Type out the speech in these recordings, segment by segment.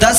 10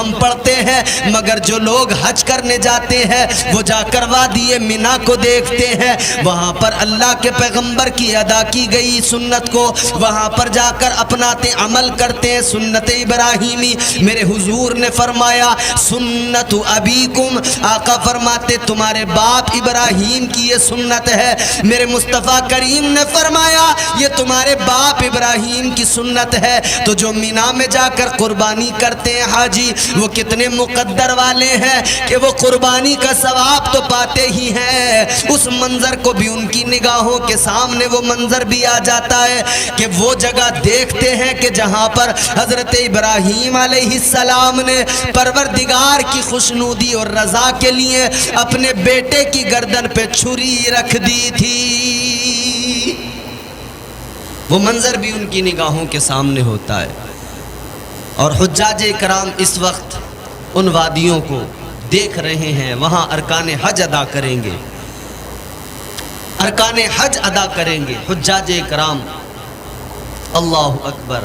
ہم پڑھتے ہیں مگر جو لوگ حج کرنے جاتے ہیں وہ جا کر وادی مینا کو دیکھتے ہیں, وہاں پر اللہ کے پیغمبر کی ادا کی گئی سنت کو وہاں پر جا کر اپناتے عمل کرتے ہیں, سنت ابراہیمی. میرے حضور نے فرمایا سنت ابیکم, آقا فرماتے تمہارے باپ ابراہیم کی یہ سنت ہے. میرے مصطفیٰ کریم نے فرمایا یہ تمہارے باپ ابراہیم کی سنت ہے. تو جو مینا میں جا کر قربانی کرتے ہیں حاجی, وہ کتنے مقدر والے ہیں کہ وہ قربانی کا ثواب تو پاتے ہی ہیں, اس منظر کو بھی ان کی نگاہوں کے سامنے وہ منظر بھی آ جاتا ہے کہ وہ جگہ دیکھتے ہیں کہ جہاں پر حضرت ابراہیم علیہ السلام نے پروردگار کی خوشنودی اور رضا کے لیے اپنے بیٹے کی گردن پہ چھری رکھ دی تھی. وہ منظر بھی ان کی نگاہوں کے سامنے ہوتا ہے. اور حجاج کرام اس وقت ان وادیوں کو دیکھ رہے ہیں, وہاں ارکان حج ادا کریں گے, ارکان حج ادا کریں گے حجاج کرام. اللہ اکبر,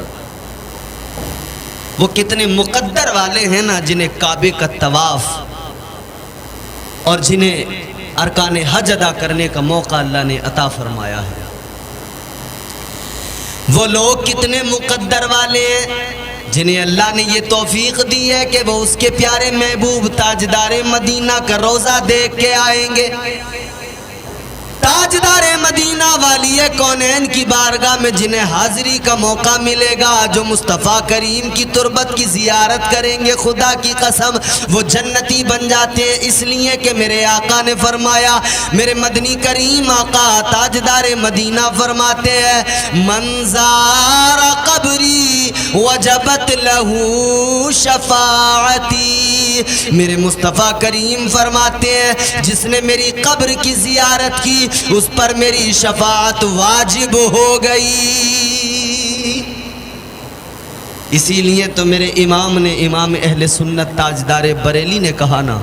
وہ کتنے مقدر والے ہیں نا جنہیں کعبے کا طواف اور جنہیں ارکان حج ادا کرنے کا موقع اللہ نے عطا فرمایا ہے. وہ لوگ کتنے مقدر والے ہیں جنہیں اللہ نے یہ توفیق دی ہے کہ وہ اس کے پیارے محبوب تاجدار مدینہ کا روضہ دیکھ کے آئیں گے. تاجدار مدینہ والی کونین کی بارگاہ میں جنہیں حاضری کا موقع ملے گا, جو مصطفیٰ کریم کی تربت کی زیارت کریں گے, خدا کی قسم وہ جنتی بن جاتے ہیں. اس لیے کہ میرے آقا نے فرمایا, میرے مدنی کریم آقا تاجدار مدینہ فرماتے ہیں من زار قبری وجبت لہو شفاعتی. میرے مصطفیٰ کریم فرماتے ہیں جس نے میری قبر کی زیارت کی اس پر میری شفاعت واجب ہو گئی. اسی لیے تو میرے امام نے, امام اہل سنت تاجدار بریلی نے کہا نا,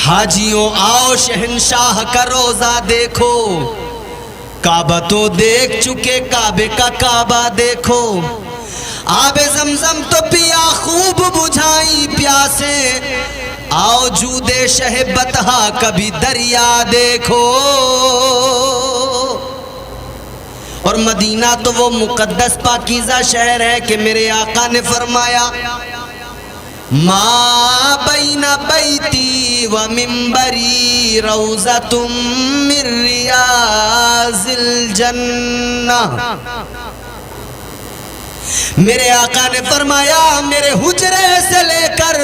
حاجیوں آؤ شہنشاہ کا روضہ دیکھو, کعبہ تو دیکھ چکے کعبے کا کعبہ دیکھو, آب زمزم تو پیا خوب بجھائی پیاسے, آؤ جود شہ بطحا کبھی دریا دیکھو. اور مدینہ تو وہ مقدس پاکیزہ شہر ہے کہ میرے آقا نے فرمایا ما بین بیتی و منبری روضۃ من ریاض الجنہ. میرے آقا نے فرمایا میرے حجرے سے لے کر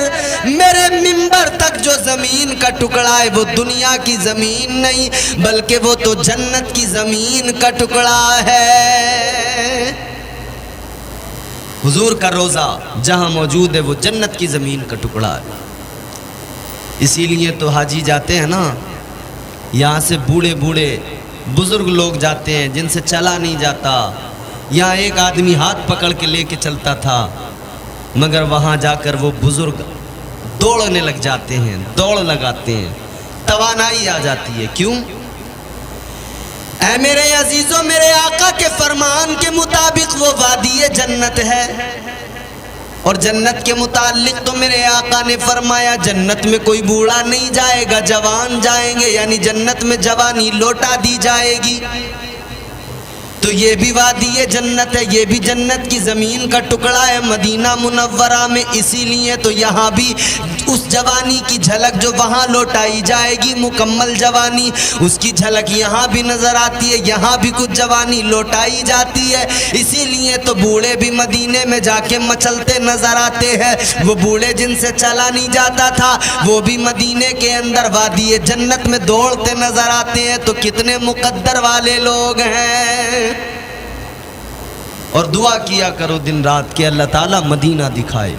میرے منبر تک جو زمین کا ٹکڑا ہے وہ دنیا کی زمین نہیں بلکہ وہ تو جنت کی زمین کا ٹکڑا ہے. حضور کا روضہ جہاں موجود ہے وہ جنت کی زمین کا ٹکڑا ہے. اسی لیے تو حاجی جاتے ہیں نا, یہاں سے بوڑھے بوڑھے بزرگ لوگ جاتے ہیں جن سے چلا نہیں جاتا. یہاں ایک آدمی ہاتھ پکڑ کے لے کے چلتا تھا, مگر وہاں جا کر وہ بزرگ دوڑنے لگ جاتے ہیں, دوڑ لگاتے ہیں, توانائی آ جاتی ہے. کیوں؟ اے میرے عزیزوں, میرے آقا کے فرمان کے مطابق وہ وادی جنت ہے, اور جنت کے متعلق تو میرے آقا نے فرمایا جنت میں کوئی بوڑھا نہیں جائے گا, جوان جائیں گے, یعنی جنت میں جوانی لوٹا دی جائے گی. تو یہ بھی وادی جنت ہے, یہ بھی جنت کی زمین کا ٹکڑا ہے مدینہ منورہ میں. اسی لیے تو یہاں بھی اس جوانی کی جھلک جو وہاں لوٹائی جائے گی, مکمل جوانی, اس کی جھلک یہاں بھی نظر آتی ہے, یہاں بھی کچھ جوانی لوٹائی جاتی ہے. اسی لیے تو بوڑھے بھی مدینے میں جا کے مچلتے نظر آتے ہیں. وہ بوڑھے جن سے چلا نہیں جاتا تھا وہ بھی مدینے کے اندر وادی جنت میں دوڑتے نظر آتے ہیں. تو کتنے مقدر والے لوگ ہیں. اور دعا کیا کرو دن رات کہ اللہ تعالیٰ مدینہ دکھائے.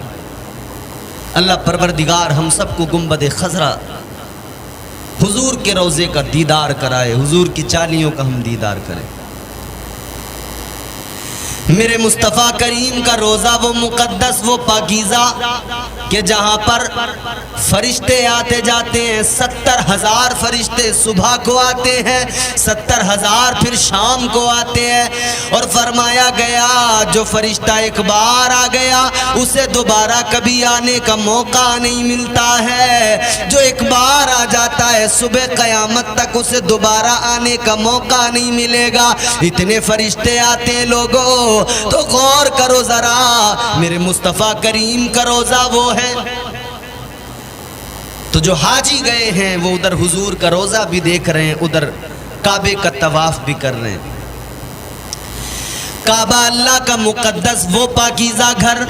اللہ پروردگار ہم سب کو گنبد خضرا حضور کے روضے کا دیدار کرائے, حضور کی چالیوں کا ہم دیدار کریں. میرے مصطفیٰ کریم کا روزہ وہ مقدس وہ پاکیزہ کہ جہاں پر فرشتے آتے جاتے ہیں، 70,000 فرشتے صبح کو آتے ہیں، 70,000 پھر شام کو آتے ہیں، اور فرمایا گیا جو فرشتہ ایک بار آ گیا اسے دوبارہ کبھی آنے کا موقع نہیں ملتا ہے، جو ایک بار آ جاتا ہے صبح قیامت تک اسے دوبارہ آنے کا موقع نہیں ملے گا، اتنے فرشتے آتے ہیں لوگوں۔ تو غور کرو ذرا، میرے مصطفیٰ کریم کا روزہ وہ ہے، تو جو حاجی گئے ہیں وہ ادھر حضور کا روزہ بھی دیکھ رہے ہیں، ادھر کعبے کا طواف بھی کر رہے ہیں۔ کعبہ اللہ کا مقدس وہ پاکیزہ گھر،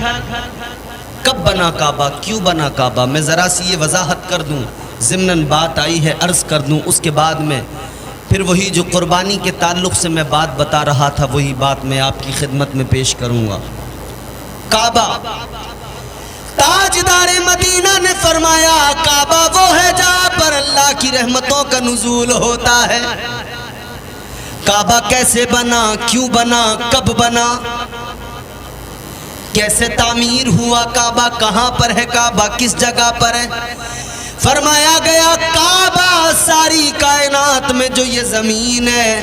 کب بنا کعبہ، کیوں بنا کعبہ، میں ذرا سی یہ وضاحت کر دوں، ضمناً بات آئی ہے عرض کر دوں، اس کے بعد میں پھر وہی جو قربانی کے تعلق سے میں بات بتا رہا تھا وہی بات میں آپ کی خدمت میں پیش کروں گا۔ کعبہ، تاجدار مدینہ نے فرمایا کعبہ وہ ہے جہاں پر اللہ کی رحمتوں کا نزول ہوتا ہے۔ کعبہ کیسے بنا، کیوں بنا، کب بنا، کیسے تعمیر ہوا، کعبہ کہاں پر ہے، کعبہ کس جگہ پر ہے؟ فرمایا گیا کعبہ ساری کائنات میں جو یہ زمین ہے،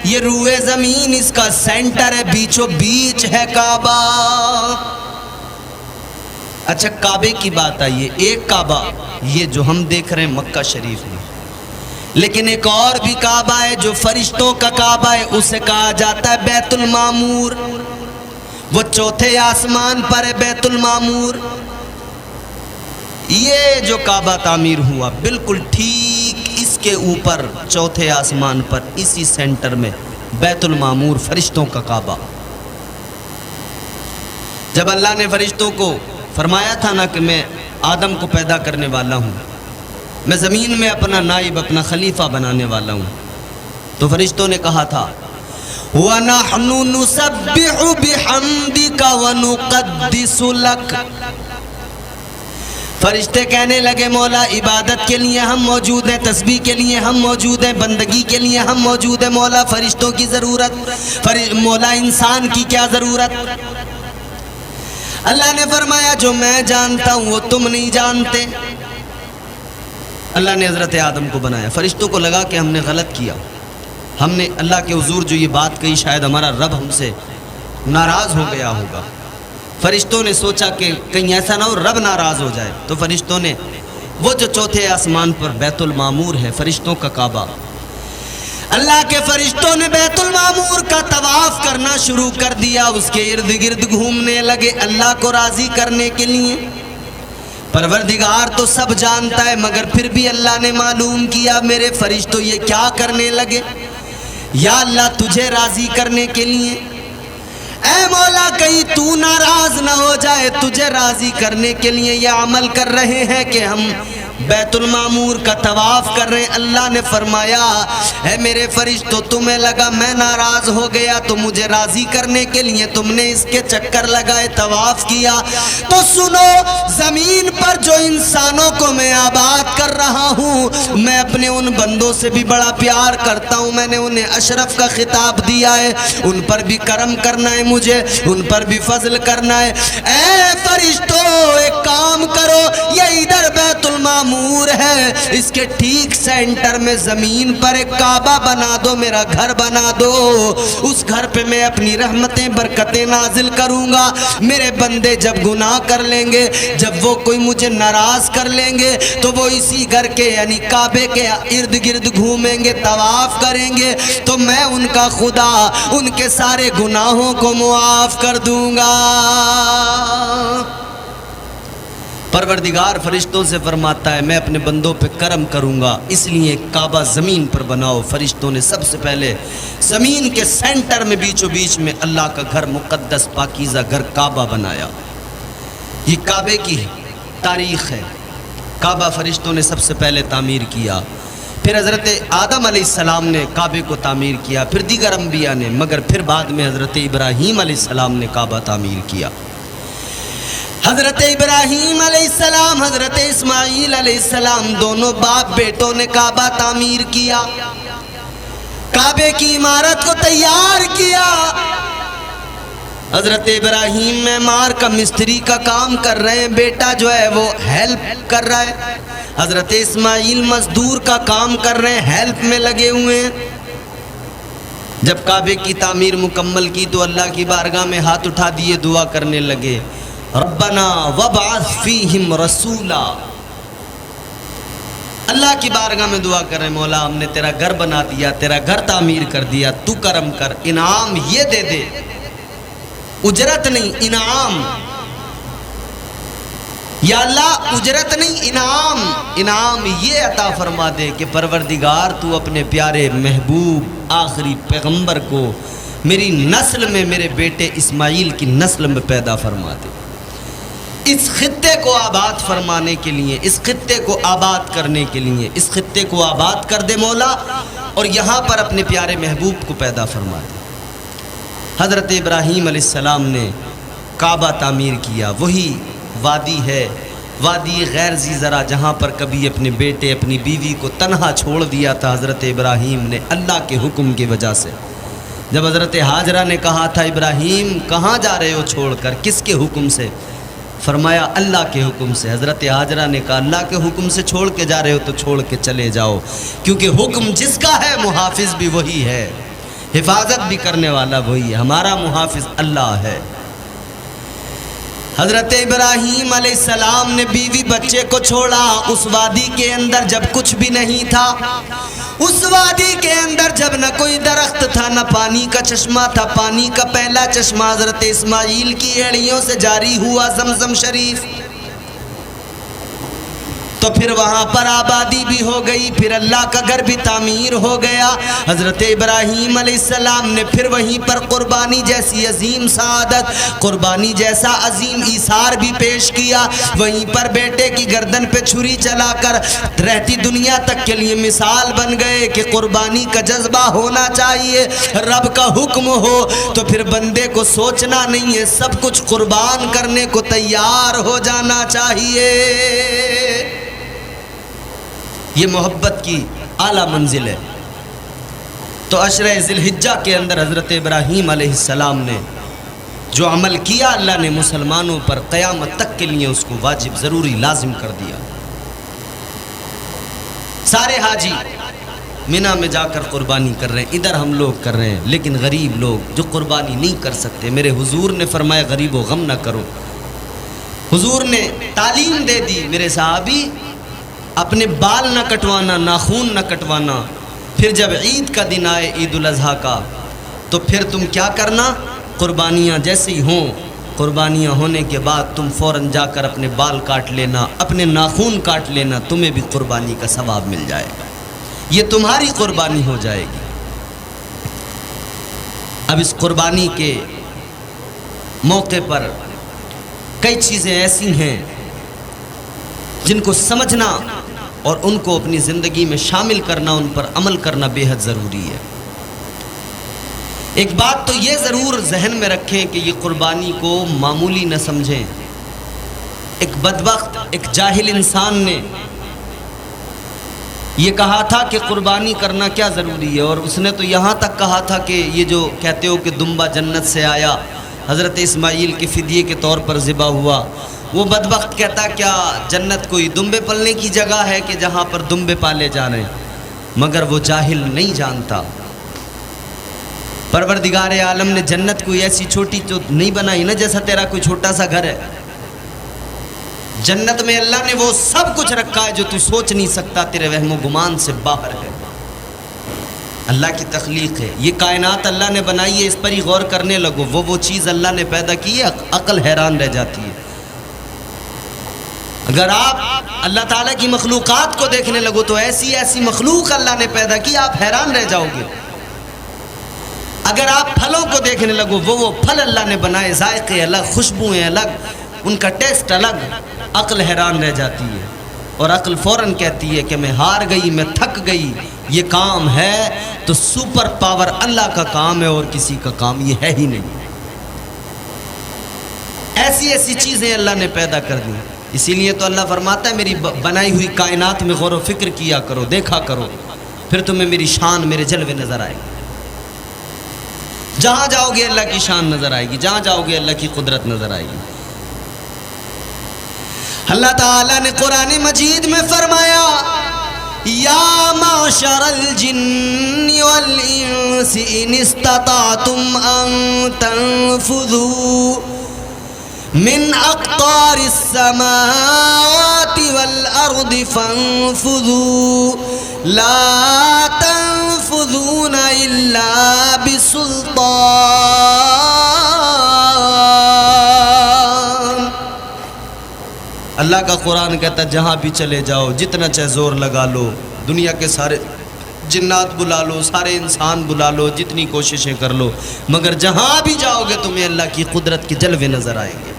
یہ روئے زمین اس کا سینٹر ہے، بیچو بیچ ہے کعبہ۔ اچھا کعبے کی بات آئی ہے، ایک کعبہ یہ جو ہم دیکھ رہے ہیں مکہ شریف میں، لیکن ایک اور بھی کعبہ ہے جو فرشتوں کا کعبہ ہے، اسے کہا جاتا ہے بیت المعمور، وہ چوتھے آسمان پر ہے بیت المعمور۔ یہ جو کعبہ تعمیر ہوا بالکل ٹھیک اس کے اوپر چوتھے آسمان پر اسی سینٹر میں بیت المعمور فرشتوں کا کعبہ۔ جب اللہ نے فرشتوں کو فرمایا تھا نا کہ میں آدم کو پیدا کرنے والا ہوں، میں زمین میں اپنا نائب اپنا خلیفہ بنانے والا ہوں، تو فرشتوں نے کہا تھا وَنَحْنُ نُسَبِّحُ بِحَمْدِكَ وَنُقَدِّسُ لَكَ۔ فرشتے کہنے لگے مولا عبادت کے لیے ہم موجود ہیں، تسبیح کے لیے ہم موجود ہیں، بندگی کے لیے ہم موجود ہیں، مولا فرشتوں کی ضرورت، مولا انسان کی کیا ضرورت؟ اللہ نے فرمایا جو میں جانتا ہوں وہ تم نہیں جانتے۔ اللہ نے حضرت آدم کو بنایا، فرشتوں کو لگا کہ ہم نے غلط کیا، ہم نے اللہ کے حضور جو یہ بات کہی شاید ہمارا رب ہم سے ناراض ہو گیا ہوگا۔ فرشتوں نے سوچا کہ کہیں ایسا نہ ہو رب ناراض ہو جائے، تو فرشتوں نے وہ جو چوتھے آسمان پر بیت المعمور ہے فرشتوں کا کعبہ، اللہ کے فرشتوں نے بیت المعمور کا طواف کرنا شروع کر دیا، اس کے ارد گرد گھومنے لگے اللہ کو راضی کرنے کے لیے۔ پروردگار تو سب جانتا ہے مگر پھر بھی اللہ نے معلوم کیا میرے فرشتوں یہ کیا کرنے لگے، یا اللہ تجھے راضی کرنے کے لیے، اے مولا کہیں تو ناراض نہ ہو جائے، تجھے راضی کرنے کے لیے یہ عمل کر رہے ہیں کہ ہم بیت المعمور کا طواف کر رہے ہیں۔ اللہ نے فرمایا اے میرے فرشتوں تمہیں لگا میں ناراض ہو گیا تو مجھے راضی کرنے کے لیے تم نے اس کے چکر لگائے طواف کیا، تو سنو زمین پر جو انسانوں کو میں آباد کر رہا ہوں میں اپنے ان بندوں سے بھی بڑا پیار کرتا ہوں، میں نے انہیں اشرف کا خطاب دیا ہے، ان پر بھی کرم کرنا ہے مجھے، ان پر بھی فضل کرنا ہے۔ اے فرشتوں ایک کام کرو، یہ ادھر بیت المعمور ہے، اس کے ٹھیک سینٹر میں زمین پر ایک کعبہ بنا دو، میرا گھر بنا دو، اس گھر پہ میں اپنی رحمتیں برکتیں نازل کروں گا۔ میرے بندے جب گناہ کر لیں گے، جب وہ کوئی مجھے ناراض کر لیں گے تو وہ اسی گھر کے یعنی کعبے کے ارد گرد گھومیں گے، طواف کریں گے، تو میں ان کا خدا ان کے سارے گناہوں کو معاف کر دوں گا۔ پروردگار فرشتوں سے فرماتا ہے میں اپنے بندوں پہ کرم کروں گا، اس لیے کعبہ زمین پر بناؤ۔ فرشتوں نے سب سے پہلے زمین کے سینٹر میں بیچوں بیچ میں اللہ کا گھر مقدس پاکیزہ گھر کعبہ بنایا۔ یہ کعبے کی تاریخ ہے، کعبہ فرشتوں نے سب سے پہلے تعمیر کیا، پھر حضرت آدم علیہ السلام نے کعبے کو تعمیر کیا، پھر دیگر انبیاء نے، مگر پھر بعد میں حضرت ابراہیم علیہ السلام نے کعبہ تعمیر کیا۔ حضرت ابراہیم علیہ السلام حضرت اسماعیل علیہ السلام دونوں باپ بیٹوں نے کعبہ تعمیر کیا، کعبے کی عمارت کو تیار کیا۔ حضرت ابراہیم معمار کا مستری کا کام کر رہے ہیں، بیٹا جو ہے وہ ہیلپ کر رہا ہے. حضرت اسماعیل مزدور کا کام کر رہے ہیں، ہیلپ میں لگے ہوئے ہیں. جب کعبے کی تعمیر مکمل کی تو اللہ کی بارگاہ میں ہاتھ اٹھا دیے، دعا کرنے لگے، ربنا وابعث فیہم رسولا. اللہ کی بارگاہ میں دعا کر رہے ہیں، مولا ہم نے تیرا گھر بنا دیا، تیرا گھر تعمیر کر دیا، تو کرم کر، انعام یہ دے دے، اجرت نہیں انعام. یا اللہ اجرت نہیں انعام یہ عطا فرما دے کہ پروردگار تو اپنے پیارے محبوب آخری پیغمبر کو میری نسل میں، میرے بیٹے اسماعیل کی نسل میں پیدا فرما دے. اس خطے کو آباد فرمانے کے لیے، اس خطے کو آباد کرنے کے لیے، اس خطے کو آباد کر دے مولا، اور یہاں پر اپنے پیارے محبوب کو پیدا فرما دے. حضرت ابراہیم علیہ السلام نے کعبہ تعمیر کیا. وہی وادی ہے، وادی غیر ذی زرع، جہاں پر کبھی اپنے بیٹے اپنی بیوی کو تنہا چھوڑ دیا تھا حضرت ابراہیم نے اللہ کے حکم کی وجہ سے. جب حضرت ہاجرہ نے کہا تھا ابراہیم کہاں جا رہے ہو چھوڑ کر، کس کے حکم سے؟ فرمایا اللہ کے حکم سے. حضرت ہاجرہ نے کہا اللہ کے حکم سے چھوڑ کے جا رہے ہو تو چھوڑ کے چلے جاؤ، کیونکہ حکم جس کا ہے محافظ بھی وہی ہے، حفاظت بھی کرنے والا وہی ہے، ہمارا محافظ اللہ ہے. حضرت ابراہیم علیہ السلام نے بیوی بچے کو چھوڑا اس وادی کے اندر جب کچھ بھی نہیں تھا، اس وادی کے اندر جب نہ کوئی درخت تھا نہ پانی کا چشمہ تھا. پانی کا پہلا چشمہ حضرت اسماعیل کی ایڑیوں سے جاری ہوا، زمزم شریف. تو پھر وہاں پر آبادی بھی ہو گئی، پھر اللہ کا گھر بھی تعمیر ہو گیا. حضرت ابراہیم علیہ السلام نے پھر وہیں پر قربانی جیسی عظیم سعادت، قربانی جیسا عظیم ایثار بھی پیش کیا. وہیں پر بیٹے کی گردن پہ چھری چلا کر رہتی دنیا تک کے لیے مثال بن گئے کہ قربانی کا جذبہ ہونا چاہیے. رب کا حکم ہو تو پھر بندے کو سوچنا نہیں ہے، سب کچھ قربان کرنے کو تیار ہو جانا چاہیے. یہ محبت کی اعلیٰ منزل ہے. تو عشرہ ذی الحجہ کے اندر حضرت ابراہیم علیہ السلام نے جو عمل کیا، اللہ نے مسلمانوں پر قیامت تک کے لیے اس کو واجب ضروری لازم کر دیا. سارے حاجی مینا میں جا کر قربانی کر رہے ہیں، ادھر ہم لوگ کر رہے ہیں، لیکن غریب لوگ جو قربانی نہیں کر سکتے، میرے حضور نے فرمایا غریب و غم نہ کرو. حضور نے تعلیم دے دی، میرے صحابی اپنے بال نہ کٹوانا، ناخون نہ کٹوانا. پھر جب عید کا دن آئے، عید الاضحیٰ کا، تو پھر تم کیا کرنا، قربانیاں جیسی ہوں، قربانیاں ہونے کے بعد تم فوراً جا کر اپنے بال کاٹ لینا، اپنے ناخون کاٹ لینا، تمہیں بھی قربانی کا ثواب مل جائے گا، یہ تمہاری قربانی ہو جائے گی. اب اس قربانی کے موقع پر کئی چیزیں ایسی ہیں جن کو سمجھنا اور ان کو اپنی زندگی میں شامل کرنا، ان پر عمل کرنا بے حد ضروری ہے. ایک بات تو یہ ضرور ذہن میں رکھیں کہ یہ قربانی کو معمولی نہ سمجھیں. ایک بدبخت، ایک جاہل انسان نے یہ کہا تھا کہ قربانی کرنا کیا ضروری ہے، اور اس نے تو یہاں تک کہا تھا کہ یہ جو کہتے ہو کہ دمبا جنت سے آیا، حضرت اسماعیل کے فدیے کے طور پر ذبح ہوا، وہ بدبخت کہتا کیا جنت کوئی دمبے پلنے کی جگہ ہے کہ جہاں پر دمبے پالے جا رہے ہیں؟ مگر وہ جاہل نہیں جانتا پروردگار عالم نے جنت کوئی ایسی چھوٹی تو نہیں بنائی نا جیسا تیرا کوئی چھوٹا سا گھر ہے. جنت میں اللہ نے وہ سب کچھ رکھا ہے جو تو سوچ نہیں سکتا، تیرے وہم و گمان سے باہر ہے. اللہ کی تخلیق ہے، یہ کائنات اللہ نے بنائی ہے، اس پر ہی غور کرنے لگو. وہ چیز اللہ نے پیدا کی ہے، عقل حیران رہ جاتی ہے. اگر آپ اللہ تعالیٰ کی مخلوقات کو دیکھنے لگو تو ایسی ایسی مخلوق اللہ نے پیدا کی، آپ حیران رہ جاؤ گے. اگر آپ پھلوں کو دیکھنے لگو، وہ پھل اللہ نے بنائے، ذائقے الگ، خوشبوئیں الگ، ان کا ٹیسٹ الگ، عقل حیران رہ جاتی ہے. اور عقل فوراً کہتی ہے کہ میں ہار گئی، میں تھک گئی، یہ کام ہے تو سپر پاور اللہ کا کام ہے اور کسی کا کام یہ ہے ہی نہیں. ایسی ایسی چیزیں اللہ نے پیدا کر دی. اسی لیے تو اللہ فرماتا ہے میری بنائی ہوئی کائنات میں غور و فکر کیا کرو، دیکھا کرو، پھر تمہیں میری شان، میرے جلوے نظر آئے. جہاں جاؤ گے اللہ کی شان نظر آئے گی، جہاں جاؤ گے اللہ کی قدرت نظر آئے گی۔ اللہ تعالیٰ نے قرآن مجید میں فرمایا یا معشر الجن والانس ان استطعتم ان تنفذوا من اقطار السماوات والارض فانفذوا لا تنفذون الا بسلطان۔ اللہ کا قرآن کہتا ہے جہاں بھی چلے جاؤ، جتنا چاہے زور لگا لو، دنیا کے سارے جنات بلا لو، سارے انسان بلا لو، جتنی کوششیں کر لو، مگر جہاں بھی جاؤ گے تمہیں اللہ کی قدرت کے جلوے نظر آئیں گے۔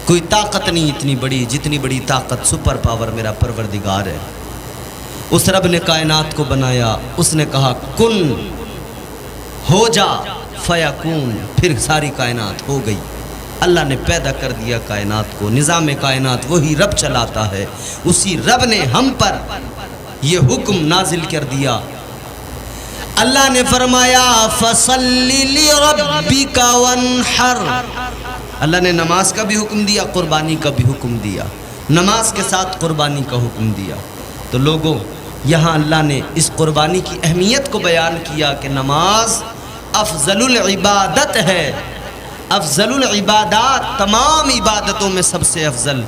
کوئی طاقت نہیں اتنی بڑی جتنی بڑی طاقت سپر پاور میرا پروردگار ہے۔ اس رب نے کائنات کو بنایا، اس نے کہا کن ہو جا فیکون، پھر ساری کائنات ہو گئی۔ اللہ نے پیدا کر دیا کائنات کو، نظام کائنات وہی رب چلاتا ہے، اسی رب نے ہم پر یہ حکم نازل کر دیا۔ اللہ نے فرمایا فَصَلِّ لِرَبِّكَ وَانْحَرْ، اللہ نے نماز کا بھی حکم دیا، قربانی کا بھی حکم دیا، نماز کے ساتھ قربانی کا حکم دیا۔ تو لوگوں یہاں اللہ نے اس قربانی کی اہمیت کو بیان کیا کہ نماز افضل العبادت ہے، افضل العبادات، تمام عبادتوں میں سب سے افضل۔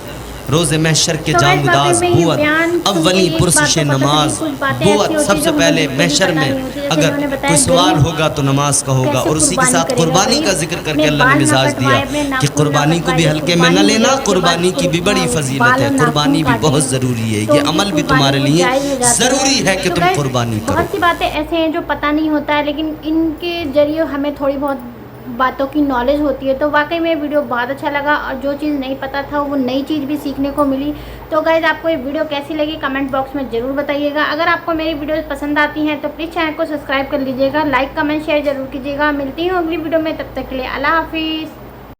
روز محشر کے جانبداز بوت، اولی پرسش نماز بوت، سب سے پہلے محشر میں اگر کوئی سوال ہوگا تو نماز کا ہوگا، اور اسی کے ساتھ قربانی کا ذکر کر کے اللہ نے مزاج دیا کہ قربانی کو بھی ہلکے میں نہ لینا، قربانی کی بھی بڑی فضیلت ہے، قربانی بھی بہت ضروری ہے، یہ عمل بھی تمہارے لیے ضروری ہے کہ تم قربانی کرو۔ بہت سی باتیں ایسے ہیں جو پتہ نہیں ہوتا ہے، لیکن ان کے ذریعے ہمیں تھوڑی بہت باتوں کی نالج ہوتی ہے۔ تو واقعی میں ویڈیو بہت اچھا لگا، اور جو چیز نہیں پتہ تھا وہ نئی چیز بھی سیکھنے کو ملی۔ تو گائز آپ کو یہ ویڈیو کیسی لگی کمنٹ باکس میں ضرور بتائیے گا۔ اگر آپ کو میری ویڈیوز پسند آتی ہیں تو پلیز چینل کو سبسکرائب کر لیجیے گا، لائک کمنٹ شیئر ضرور کیجیے گا۔ ملتی ہوں اگلی ویڈیو میں، تب تک کے لیے اللہ حافظ۔